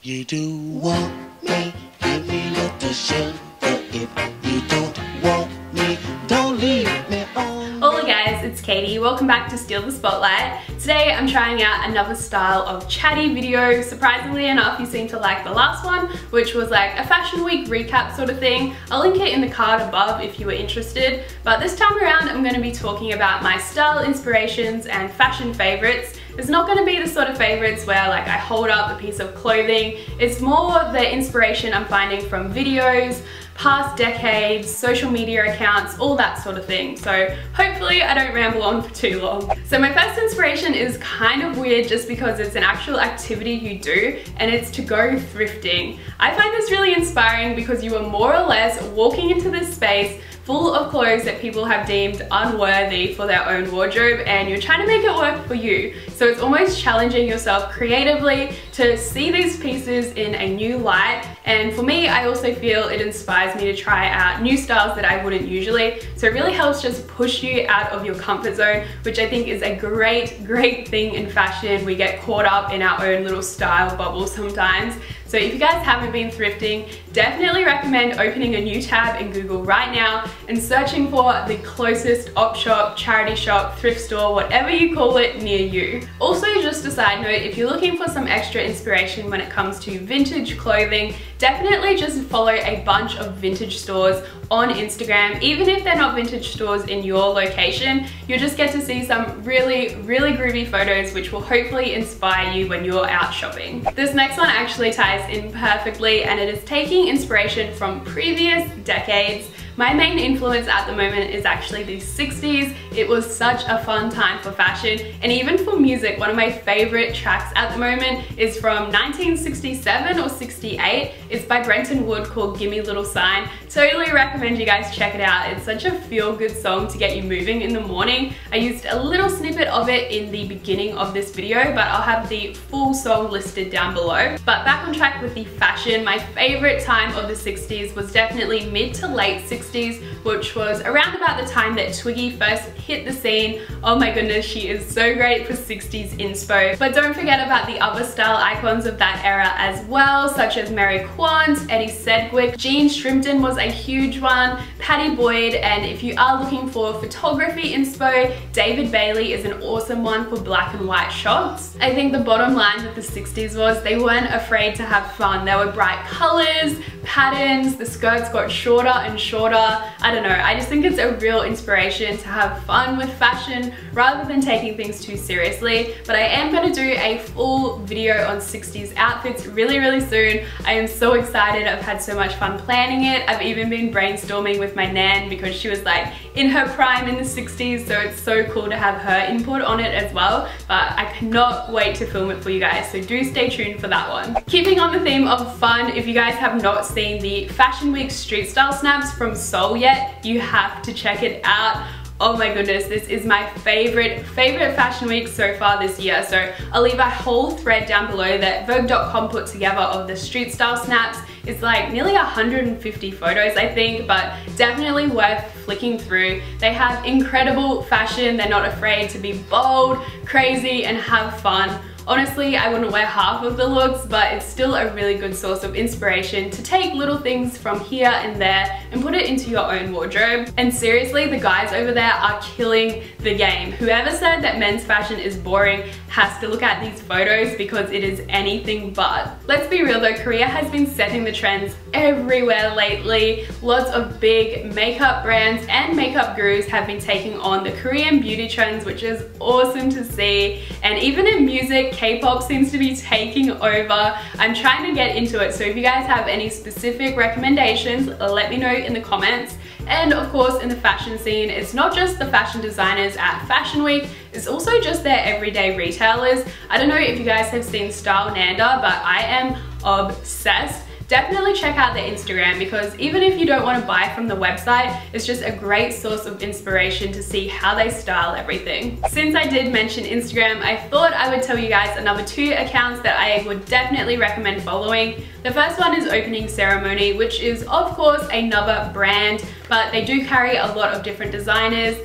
you do want me, give me a little sugar. If you don't want me, don't leave me on. Hola guys, it's Katie. Welcome back to Steal the Spotlight. Today I'm trying out another style of chatty video. Surprisingly enough, you seem to like the last one, which was like a fashion week recap sort of thing. I'll link it in the card above if you were interested. But this time around, I'm going to be talking about my style inspirations and fashion favorites. It's not going to be the sort of favorites where like I hold up a piece of clothing. It's more the inspiration I'm finding from videos, past decades, social media accounts, all that sort of thing. So hopefully I don't ramble on for too long. So my first inspiration is kind of weird just because it's an actual activity you do, and it's to go thrifting. I find this really inspiring because you are more or less walking into this space full of clothes that people have deemed unworthy for their own wardrobe, and you're trying to make it work for you. So it's almost challenging yourself creatively to see these pieces in a new light. And for me, I also feel it inspires me to try out new styles that I wouldn't usually. So it really helps just push you out of your comfort zone, which I think is a great thing in fashion. We get caught up in our own little style bubble sometimes. So if you guys haven't been thrifting, definitely recommend opening a new tab in Google right now and searching for the closest op shop, charity shop, thrift store, whatever you call it, near you. Also, just a side note, if you're looking for some extra inspiration when it comes to vintage clothing, definitely just follow a bunch of vintage stores on Instagram. Even if they're not vintage stores in your location, you'll just get to see some really groovy photos which will hopefully inspire you when you're out shopping. This next one actually ties in perfectly, and it is taking inspiration from previous decades. My main influence at the moment is actually the 60s. It was such a fun time for fashion, and even for music. One of my favorite tracks at the moment is from 1967 or 68. It's by Brenton Wood called Gimme Little Sign. Totally recommend you guys check it out. It's such a feel-good song to get you moving in the morning. I used a little snippet of it in the beginning of this video, but I'll have the full song listed down below. But back on track with the fashion, my favorite time of the 60s was definitely mid to late 60s, which was around about the time that Twiggy first hit the scene. Oh my goodness, she is so great for 60s inspo. But don't forget about the other style icons of that era as well, such as Mary Quant, Eddie Sedgwick, Jean Shrimpton was a huge one, Patty Boyd, and if you are looking for photography inspo, David Bailey is an awesome one for black and white shots. I think the bottom line with the 60s was they weren't afraid to have fun. There were bright colors, patterns, the skirts got shorter and shorter. I don't know, I just think it's a real inspiration to have fun with fashion rather than taking things too seriously. But I am going to do a full video on 60s outfits really soon. I am so excited. I've had so much fun planning it. I've even been brainstorming with my nan because she was like in her prime in the 60s, so it's so cool to have her input on it as well. But I cannot wait to film it for you guys, so do stay tuned for that one. Keeping on the theme of fun, if you guys have not seen the Fashion Week street style snaps from SEOUL yet, you have to check it out. Oh my goodness, this is my favorite fashion week so far this year. So I'll leave a whole thread down below that Vogue.com put together of the street style snaps. It's like nearly 150 photos, I think, but definitely worth flicking through. They have incredible fashion. They're not afraid to be bold, crazy, and have fun. Honestly, I wouldn't wear half of the looks, but it's still a really good source of inspiration to take little things from here and there and put it into your own wardrobe. And seriously, the guys over there are killing the game. Whoever said that men's fashion is boring has to look at these photos because it is anything but. Let's be real though, Korea has been setting the trends everywhere lately. Lots of big makeup brands and makeup gurus have been taking on the Korean beauty trends, which is awesome to see. And even in music, K-pop seems to be taking over. I'm trying to get into it, so if you guys have any specific recommendations, let me know in the comments. And of course, in the fashion scene, it's not just the fashion designers at Fashion Week, it's also just their everyday retailers. I don't know if you guys have seen Style Nanda, but I am obsessed. Definitely check out their Instagram because even if you don't want to buy from the website, it's just a great source of inspiration to see how they style everything. Since I did mention Instagram, I thought I would tell you guys another 2 accounts that I would definitely recommend following. The first one is Opening Ceremony, which is of course another brand, but they do carry a lot of different designers.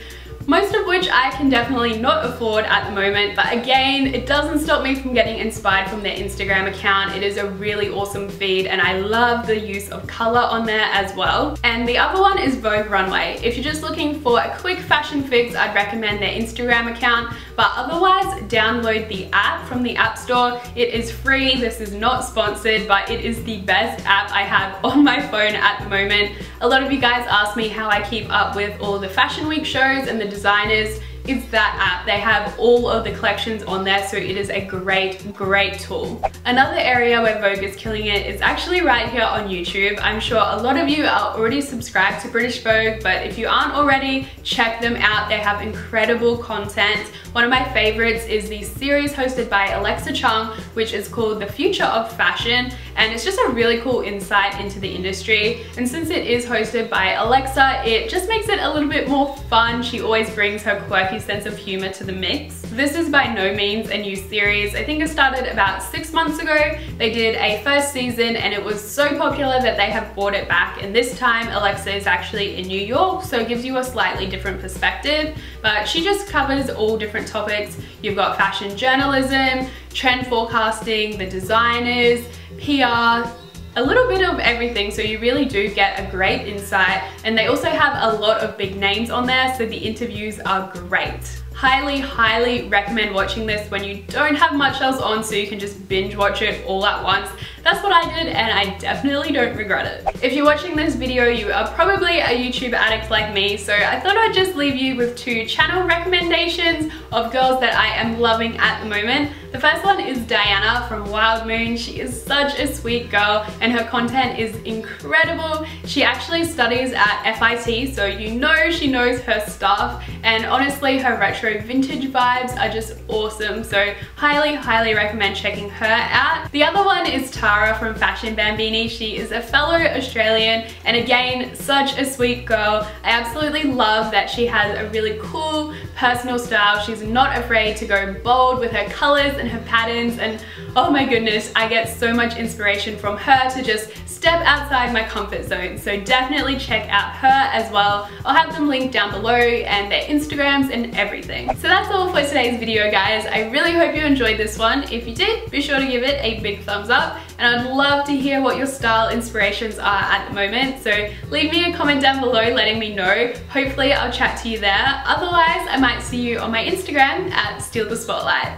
most of which I can definitely not afford at the moment, but again, it doesn't stop me from getting inspired from their Instagram account. It is a really awesome feed and I love the use of color on there as well. And the other one is Vogue Runway. If you're just looking for a quick fashion fix, I'd recommend their Instagram account, but otherwise download the app from the App Store. It is free. This is not sponsored, but it is the best app I have on my phone at the moment. A lot of you guys ask me how I keep up with all the Fashion Week shows and the designers. It's that app. They have all of the collections on there, so it is a great tool. Another area where Vogue is killing it is actually right here on YouTube. I'm sure a lot of you are already subscribed to British Vogue, but if you aren't already, check them out. They have incredible content. One of my favorites is the series hosted by CHUNG, which is called The Future of Fashion, and it's just a really cool insight into the industry. And since it is hosted by Alexa, it just makes it a little bit more fun. She always brings her quirky sense of humor to the mix. This is by no means a new series. I think it started about 6 months ago. They did a first season and it was so popular that they have brought it back, and this time Alexa is actually in New York, so it gives you a slightly different perspective, but she just covers all different topics. You've got fashion journalism, trend forecasting, the designers, PR, a little bit of everything, so you really do get a great insight. And they also have a lot of big names on there, so the interviews are great. Highly recommend watching this when you don't have much else on, so you can just binge watch it all at once. That's what I did and I definitely don't regret it. If you're watching this video, you are probably a YouTube addict like me, so I thought I'd just leave you with 2 channel recommendations of girls that I am loving at the moment. The first one is Diana from Wild Moon. She is such a sweet girl and her content is incredible. She actually studies at FIT, so you know she knows her stuff, and honestly her retro vintage vibes are just awesome, so highly recommend checking her out. The other one is Tara from Fashion Bambini. She is a fellow Australian and again such a sweet girl. I absolutely love that she has a really cool personal style. She's not afraid to go bold with her colors and her patterns, and oh my goodness, I get so much inspiration from her to just step outside my comfort zone, so definitely check out her as well. I'll have them linked down below and their Instagrams and everything. So that's all for today's video, guys. I really hope you enjoyed this one. If you did, be sure to give it a big thumbs up, and I'd love to hear what your style inspirations are at the moment, so leave me a comment down below letting me know. Hopefully I'll chat to you there. Otherwise, I might see you on my Instagram at Steal the Spotlight.